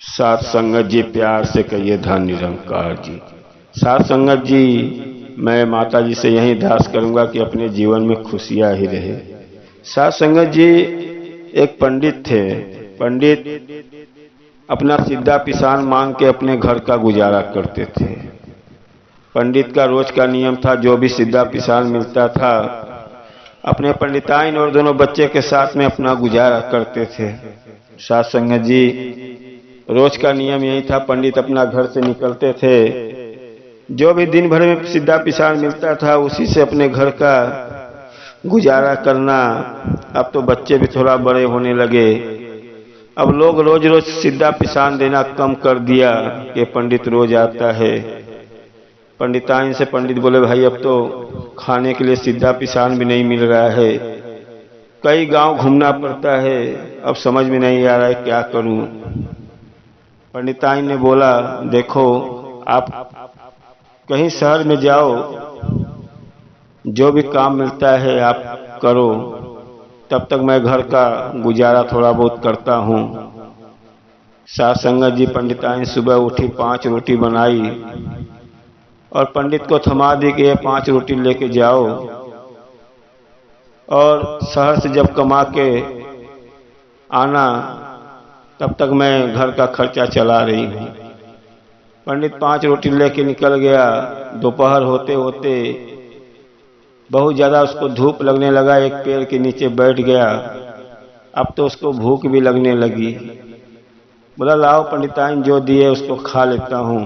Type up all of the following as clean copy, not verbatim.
साथ संगत जी प्यार से कहिए धन निरंकार जी। साथ संगत जी, मैं माता जी से यही अरदास करूंगा कि अपने जीवन में खुशियां ही रहे। साथ संगत जी, एक पंडित थे। पंडित अपना सिद्धा पिसान मांग के अपने घर का गुजारा करते थे। पंडित का रोज का नियम था, जो भी सिद्धा पिसान मिलता था अपने पंडिताइन और दोनों बच्चे के साथ में अपना गुजारा करते थे। साथ संगत जी, रोज का नियम यही था, पंडित अपना घर से निकलते थे, जो भी दिन भर में सिद्धा पिसान मिलता था उसी से अपने घर का गुजारा करना। अब तो बच्चे भी थोड़ा बड़े होने लगे, अब लोग रोज रोज सिद्धा पिसान देना कम कर दिया कि पंडित रोज आता है। पंडिताइन से पंडित बोले, भाई अब तो खाने के लिए सिद्धा पिसान भी नहीं मिल रहा है, कई गांव घूमना पड़ता है, अब समझ में नहीं आ रहा है क्या करूं। पंडिताइन ने बोला, देखो आप कहीं शहर में जाओ, जो भी काम मिलता है आप करो, तब तक मैं घर का गुजारा थोड़ा बहुत करता हूँ। साथ संगत जी, पंडिताइन सुबह उठी, 5 रोटी बनाई और पंडित को थमा दी कि ये 5 रोटी लेके जाओ, और शहर से जब कमा के आना तब तक मैं घर का खर्चा चला रही हूँ। पंडित 5 रोटी लेके निकल गया। दोपहर होते होते बहुत ज़्यादा उसको धूप लगने लगा, एक पेड़ के नीचे बैठ गया। अब तो उसको भूख भी लगने लगी। बोला, लाओ पंडिताइन जो दिए उसको खा लेता हूँ,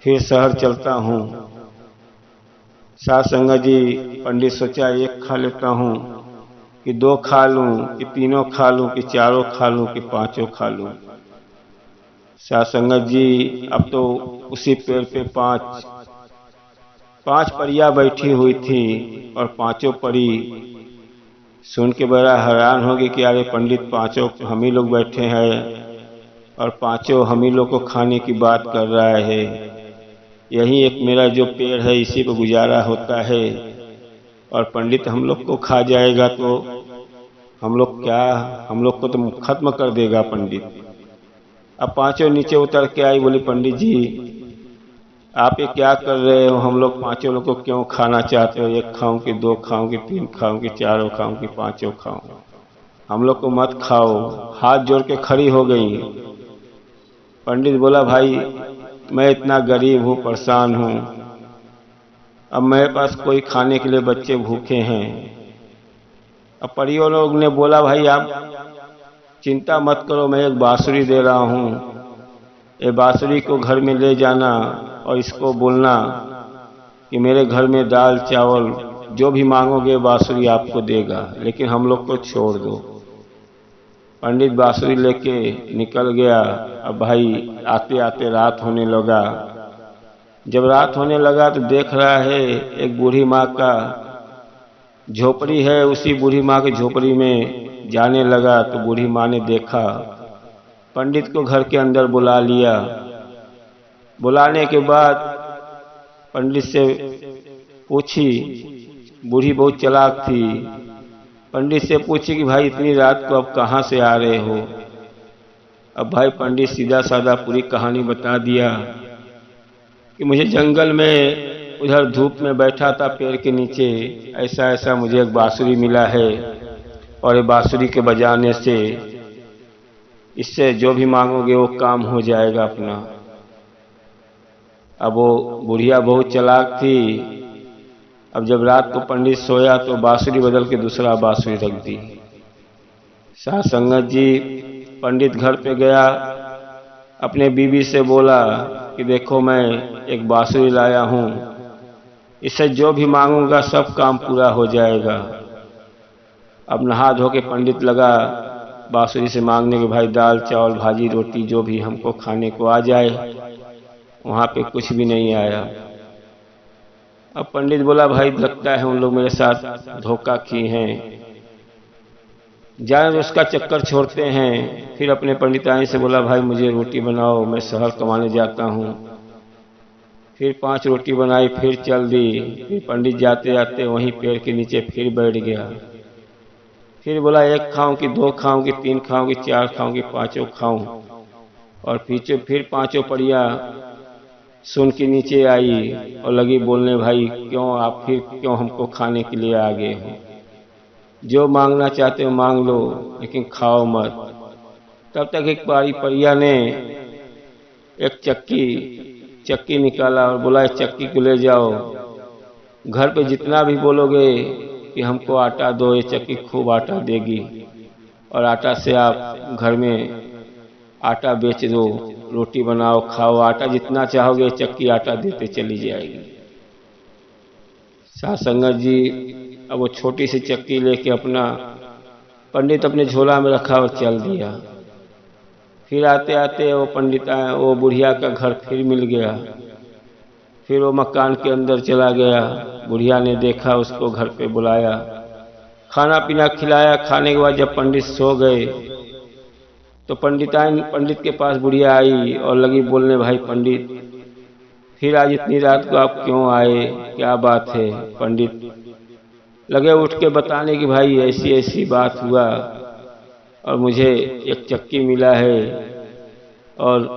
फिर शहर चलता हूँ। साथ संगत जी, पंडित सोचा, 1 खा लेता हूँ कि 2 खा लूँ कि 3 खा लूँ कि 4 खा लूँ कि 5 खा लूँ। साथ संगत जी, अब तो उसी पेड़ पे 5 परियां बैठी हुई थी और 5 परी सुन के बड़ा हैरान हो गई कि अरे पंडित 5 हम ही लोग बैठे हैं और 5 हम ही लोग को खाने की बात कर रहा है। यही एक मेरा जो पेड़ है इसी पे गुजारा होता है, और पंडित हम लोग को खा जाएगा तो हम लोग को तो खत्म कर देगा पंडित। अब 5 नीचे उतर के आई, बोली, पंडित जी आप ये क्या कर रहे हो, हम लोग 5 लोग को क्यों खाना चाहते हो? 1 खाऊं कि 2 खाऊं कि 3 खाऊं कि 4 खाऊं कि 5 खाऊं? हम लोग को मत खाओ। हाथ जोड़ के खड़ी हो गई। पंडित बोला, भाई मैं इतना गरीब हूँ, परेशान हूँ, अब मेरे पास कोई खाने के लिए बच्चे भूखे हैं। अब परियों लोग ने बोला, भाई आप चिंता मत करो, मैं एक बांसुरी दे रहा हूँ, ये बांसुरी को घर में ले जाना और इसको बोलना कि मेरे घर में दाल चावल जो भी मांगोगे बांसुरी आपको देगा, लेकिन हम लोग को छोड़ दो। पंडित बांसुरी लेके निकल गया। अब भाई आते आते रात होने लगा। जब रात होने लगा तो देख रहा है एक बूढ़ी माँ का झोपड़ी है, उसी बूढ़ी माँ की झोपड़ी में जाने लगा तो बूढ़ी माँ ने देखा, पंडित को घर के अंदर बुला लिया। बुलाने के बाद पंडित से पूछी, बूढ़ी बहुत चालाक थी, पंडित से पूछी कि भाई इतनी रात को अब कहाँ से आ रहे हो? अब भाई पंडित सीधा साधा पूरी कहानी बता दिया कि मुझे जंगल में उधर धूप में बैठा था पेड़ के नीचे, ऐसा ऐसा मुझे एक बांसुरी मिला है, और ये बांसुरी के बजाने से इससे जो भी मांगोगे वो काम हो जाएगा अपना। अब वो बुढ़िया बहुत चालाक थी। अब जब रात को पंडित सोया तो बांसुरी बदल के दूसरा बांसुरी रख दी। साथ संगत जी, पंडित घर पे गया, अपने बीवी से बोला कि देखो मैं एक बांसुरी लाया हूँ, इससे जो भी मांगूंगा सब काम पूरा हो जाएगा। अब नहा धो के पंडित लगा बांसुरी से मांगने के, भाई दाल चावल भाजी रोटी जो भी हमको खाने को आ जाए। वहाँ पे कुछ भी नहीं आया। अब पंडित बोला, भाई लगता है उन लोग मेरे साथ धोखा किए हैं, जान उसका चक्कर छोड़ते हैं। फिर अपने पंडिताइन से बोला, भाई मुझे रोटी बनाओ, मैं शहर कमाने जाता हूँ। फिर 5 रोटी बनाई, फिर चल दी। फिर पंडित जाते जाते वहीं पेड़ के नीचे फिर बैठ गया। फिर बोला, 1 खाऊं कि 2 खाऊं कि 3 खाऊं कि 4 खाऊं कि 5 खाऊं? और पीछे फिर पांचों परियां सुन के नीचे आई और लगी बोलने, भाई क्यों आप फिर क्यों हमको खाने के लिए आ गए हो? जो मांगना चाहते हो मांग लो, लेकिन खाओ मत। तब तक एक परिया ने एक चक्की निकाला और बोला, इस चक्की को ले जाओ, घर पे जितना भी बोलोगे कि हमको आटा दो, ये चक्की खूब आटा देगी और आटा से आप घर में आटा बेच दो, रोटी बनाओ, खाओ, आटा जितना चाहोगे चक्की आटा देते चली जाएगी। साध संगत जी अब वो छोटी सी चक्की लेके पंडित अपने झोला में रखा और चल दिया। फिर आते आते वो बुढ़िया का घर फिर मिल गया। फिर वो मकान के अंदर चला गया। बुढ़िया ने देखा, उसको घर पे बुलाया, खाना पीना खिलाया। खाने के बाद जब पंडित सो गए तो पंडित के पास बुढ़िया आई और लगी बोलने, भाई पंडित फिर आज इतनी रात को आप क्यों आए, क्या बात है? पंडित लगे उठ के बताने कि भाई ऐसी ऐसी बात हुआ और मुझे एक चक्की मिला है और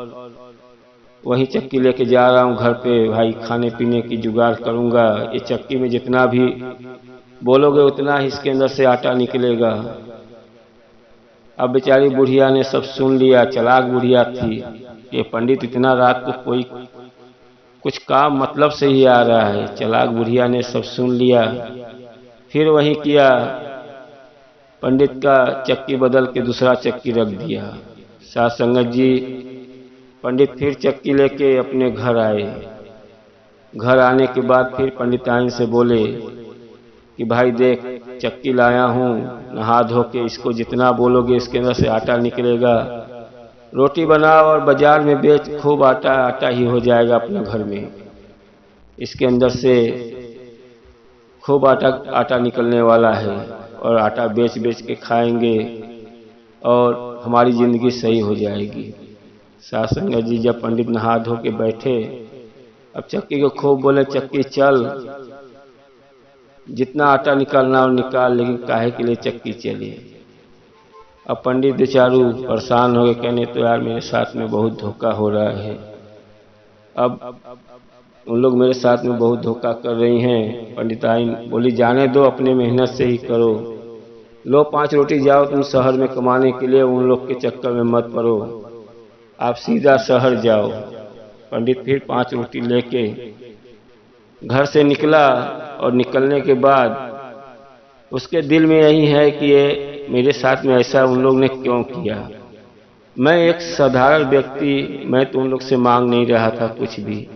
वही चक्की लेके जा रहा हूँ घर पे, भाई खाने पीने की जुगाड़ करूँगा। ये चक्की में जितना भी बोलोगे उतना ही इसके अंदर से आटा निकलेगा। अब बेचारी बुढ़िया ने सब सुन लिया, चालाक बुढ़िया थी। ये पंडित इतना रात को कोई कुछ काम मतलब से ही आ रहा है। चालाक बुढ़िया ने सब सुन लिया। फिर वही किया, पंडित का चक्की बदल के दूसरा चक्की रख दिया। साध संगत जी पंडित फिर चक्की लेके अपने घर आए। घर आने के बाद फिर पंडिताइन से बोले कि भाई देख, चक्की लाया हूँ, नहा धो के इसको जितना बोलोगे इसके अंदर से आटा निकलेगा, रोटी बनाओ और बाजार में बेच, खूब आटा ही हो जाएगा अपने घर में। इसके अंदर से खूब आटा निकलने वाला है और आटा बेच बेच के खाएंगे और हमारी जिंदगी सही हो जाएगी। साध संगत जी जब पंडित नहा धो के बैठे, अब चक्की को खूब बोले, चक्की चल, जितना आटा निकालना हो निकाल, लेकिन काहे के लिए चक्की चली? अब पंडित बेचारू परेशान हो गए, कहने तो यार मेरे साथ में बहुत धोखा हो रहा है। अब उन लोग मेरे साथ में बहुत धोखा कर रही हैं। पंडिताइन बोली, जाने दो, अपने मेहनत से ही करो, लो 5 रोटी, जाओ तुम शहर में कमाने के लिए, उन लोग के चक्कर में मत पड़ो, आप सीधा शहर जाओ। पंडित फिर 5 रोटी लेके घर से निकला और निकलने के बाद उसके दिल में यही है कि ये मेरे साथ में ऐसा उन लोग ने क्यों किया। मैं एक साधारण व्यक्ति, मैं तो उन लोग से मांग नहीं रहा था कुछ भी,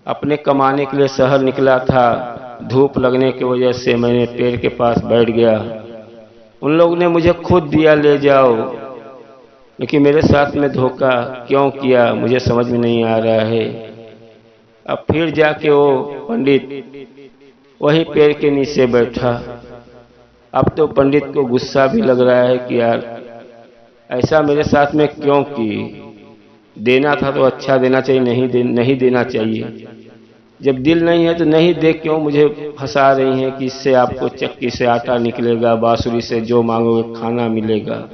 अपने कमाने के लिए शहर निकला था। धूप लगने की वजह से मैंने पेड़ के पास बैठ गया, उन लोग ने मुझे खुद दिया, ले जाओ, लेकिन मेरे साथ में धोखा क्यों किया मुझे समझ में नहीं आ रहा है। अब फिर जाके वो पंडित वही पेड़ के नीचे बैठा। अब तो पंडित को गुस्सा भी लग रहा है कि यार ऐसा मेरे साथ में क्यों की, देना था तो अच्छा देना चाहिए, नहीं देना चाहिए। जब दिल नहीं है तो नहीं दे, क्यों मुझे फंसा रही हैं कि इससे आपको चक्की से आटा निकलेगा, बांसुरी से जो मांगोगे खाना मिलेगा।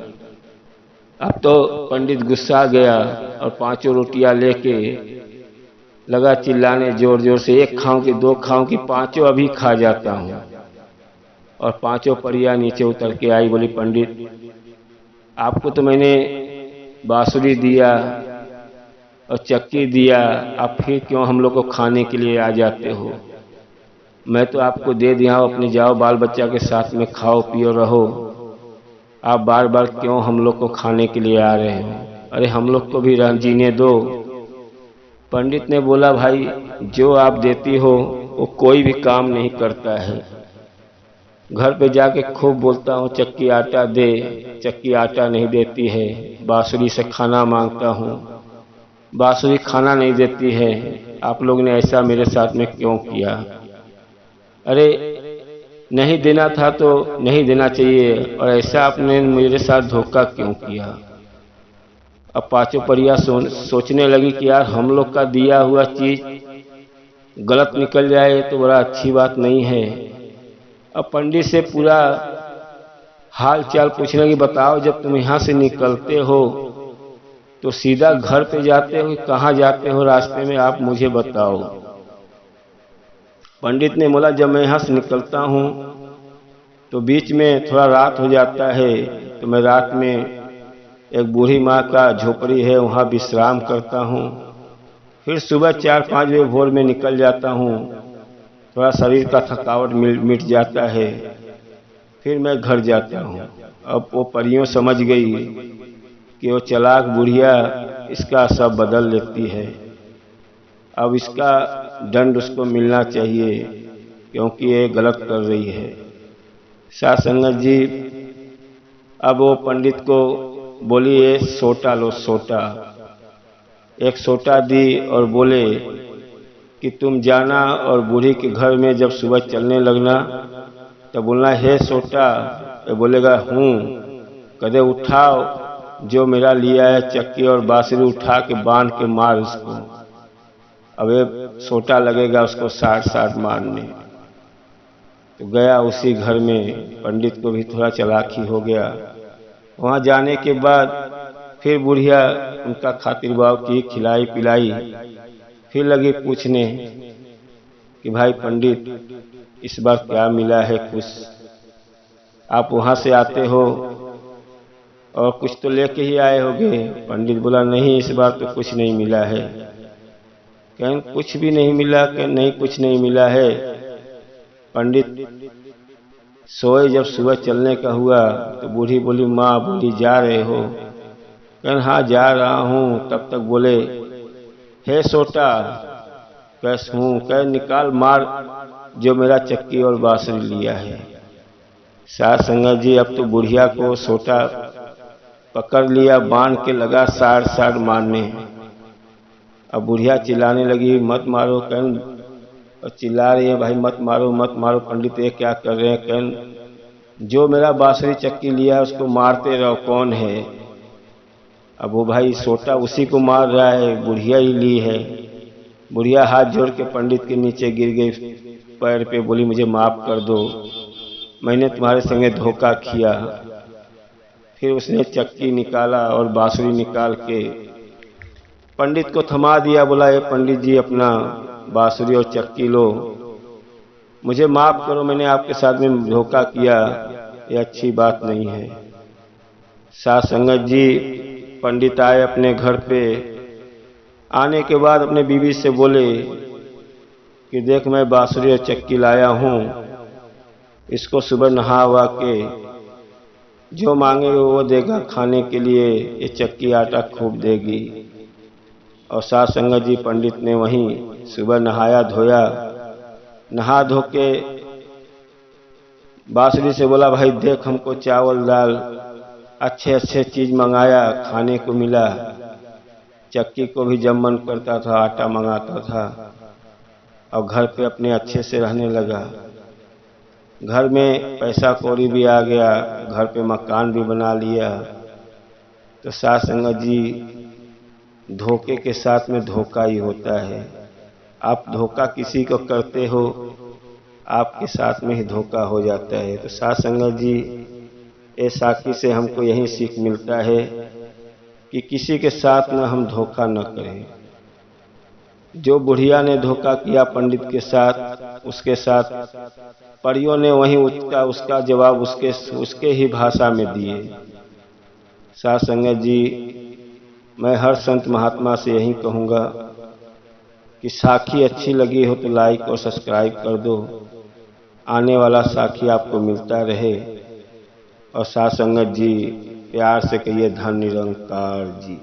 अब तो पंडित गुस्सा गया और 5 रोटियां लेके लगा चिल्लाने जोर जोर से, 1 खाऊं कि 2 खाऊं कि 5 अभी खा जाता हूं। और 5 परियां नीचे उतर के आई, बोली, पंडित आपको तो मैंने बांसुरी दिया और चक्की दिया, आप फिर क्यों हम लोग को खाने के लिए आ जाते हो? मैं तो आपको दे दिया हूं, अपने जाओ बाल बच्चा के साथ में खाओ पियो रहो, आप बार बार क्यों हम लोग को खाने के लिए आ रहे हो? अरे हम लोग को भी जीने दो। पंडित ने बोला, भाई जो आप देती हो वो कोई भी काम नहीं करता है। घर पे जाके खूब बोलता हूँ चक्की आटा दे, चक्की आटा नहीं देती है। बांसुरी से खाना मांगता हूँ, बांसुरी खाना नहीं देती है। आप लोग ने ऐसा मेरे साथ में क्यों किया? अरे नहीं देना था तो नहीं देना चाहिए, और ऐसा आपने मेरे साथ धोखा क्यों किया? अब 5 परियां सोचने लगी कि यार हम लोग का दिया हुआ चीज गलत निकल जाए तो बड़ा अच्छी बात नहीं है। अब पंडित से पूरा हाल चाल पूछने की, बताओ जब तुम यहाँ से निकलते हो तो सीधा घर पे जाते हो कि कहाँ जाते हो रास्ते में, आप मुझे बताओ। पंडित ने बोला जब मैं यहाँ से निकलता हूँ तो बीच में थोड़ा रात हो जाता है, तो मैं रात में एक बूढ़ी माँ का झोपड़ी है वहाँ विश्राम करता हूँ, फिर सुबह 4-5 बजे भोर में निकल जाता हूँ, थोड़ा शरीर का थकावट मिट जाता है, फिर मैं घर जाता हूँ। अब वो परियों समझ गई कि वो चालाक बुढ़िया इसका सब बदल लेती है, अब इसका दंड उसको मिलना चाहिए क्योंकि ये गलत कर रही है। साथ संगत जी, अब वो पंडित को बोली ये सोटा लो, सोटा। एक सोटा दी और बोले कि तुम जाना और बूढ़ी के घर में जब सुबह चलने लगना तो बोलना हे सोटा, ये बोलेगा हूँ, कदे उठाओ जो मेरा लिया है चक्की और बांसुरी, उठा के बांध के मार उसको। अब ये सोटा लगेगा उसको 60 मारने। तो गया उसी घर में, पंडित को भी थोड़ा चालाकी हो गया। वहाँ जाने के बाद फिर बुढ़िया उनका खातिरभाव की, खिलाई पिलाई, फिर लगी पूछने कि भाई पंडित इस बार क्या मिला है, कुछ आप वहाँ से आते हो और कुछ तो लेके ही आए होगे। पंडित बोला नहीं इस बार तो कुछ नहीं मिला है। कहें कुछ भी नहीं मिला? कि नहीं कुछ नहीं मिला है। पंडित सोए, जब सुबह चलने का हुआ तो बूढ़ी बोली माँ बोली जा रहे हो? कहें हाँ जा रहा हूँ। तब तक बोले हे सोटा, कैसे हूँ? कह निकाल मार जो मेरा चक्की और बांसुरी लिया है। साथ संगत जी, अब तो बुढ़िया को सोटा पकड़ लिया, बांध के लगा 60 मारने। अब बुढ़िया चिल्लाने लगी मत मारो। कहन और चिल्ला रही है भाई मत मारो मत मारो। पंडित ये क्या कर रहे हैं? कहन जो मेरा बांसुरी चक्की लिया है उसको मारते रहो, कौन है? अब वो भाई सोटा उसी को मार रहा है, बुढ़िया ही ली है। बुढ़िया हाथ जोड़ के पंडित के नीचे गिर गई पैर पे, बोली मुझे माफ कर दो, मैंने तुम्हारे संगे धोखा किया। फिर उसने चक्की निकाला और बांसुरी निकाल के पंडित को थमा दिया। बोला ये पंडित जी अपना बांसुरी और चक्की लो, मुझे माफ करो, मैंने आपके साथ में धोखा किया, ये अच्छी बात नहीं है। साथ संगत जी, पंडित आए अपने घर पे। आने के बाद अपने बीवी से बोले कि देख मैं बांसुरी और चक्की लाया हूँ, इसको सुबह नहा वहा के जो मांगे वो देगा खाने के लिए, ये चक्की आटा खूब देगी। और साथ संगत जी, पंडित ने वहीं सुबह नहाया धोया, नहा धो के बांसुरी से बोला भाई देख हमको चावल दाल अच्छे अच्छे चीज मंगाया, खाने को मिला। चक्की को भी जब मन करता था आटा मंगाता था, और घर पे अपने अच्छे से रहने लगा। घर में पैसा कौड़ी भी आ गया, घर पे मकान भी बना लिया। तो साथ संगत जी, धोखे के साथ में धोखा ही होता है। आप धोखा किसी को करते हो, आपके साथ में ही धोखा हो जाता है। तो साथ संगत जी, इस साखी से हमको यही सीख मिलता है कि किसी के साथ में हम धोखा न करें। जो बुढ़िया ने धोखा किया पंडित के साथ, उसके साथ परियों ने वहीं उसका जवाब उसके ही भाषा में दिए। साथ संगत जी, मैं हर संत महात्मा से यही कहूँगा कि साखी अच्छी लगी हो तो लाइक और सब्सक्राइब कर दो, आने वाला साखी आपको मिलता रहे। और साथ संगत जी, प्यार से कहिए धन निरंकार जी।